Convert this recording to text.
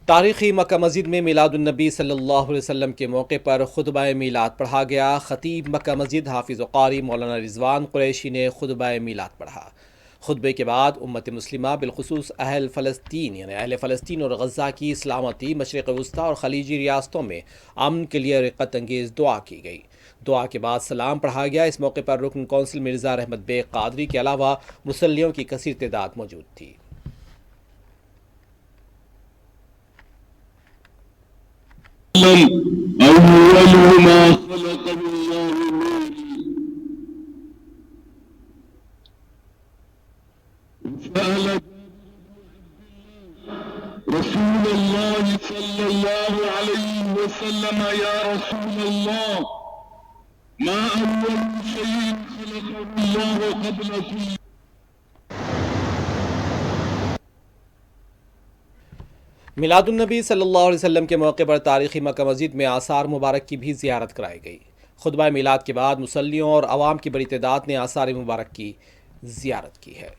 तारीख़ी मक्का मस्जिद में मिलादुन्नबी सल्लल्लाहु अलैहि वसल्लम के मौके पर खुतबा मीलाद पढ़ा गया। खतीब मक्का मस्जिद हाफिज़ क़ारी मौलाना रिज़वान कुरैशी ने खुतबा मीलाद पढ़ा। खुतबे के बाद उम्मत मुस्लिमा बिलखुसूस अहल फ़लस्तीन यानी अहल फ़लस्तीन और गज़ा की सलामती, मशरिक़ वस्ता और खलीजी रियासतों में अमन के लिए रिक़्क़त अंगेज़ दुआ की गई। दुआ के बाद सलाम पढ़ा गया। इस मौके पर रुकन कौंसिल मिर्ज़ा रहमत बेग क़ादरी के अलावा मुसल्लियों की कसीर तादाद मौजूद थी। रसूलुल्लाह सल्लल्लाहु अलैहि वसल्लम या रसूलल्लाह मा अव्वल शैइन खलक़हु क़ब्लकुम। मिलादुन्नबी सल्लल्लाहु अलैहि वसल्लम के मौके पर तारीख़ी मक्का मस्जिद में आसार मुबारक की भी ज़ियारत कराई गई। खुतबा मीलाद के बाद मुसल्लियों और अवाम की बड़ी तादाद ने आसार मुबारक की ज़ियारत की है।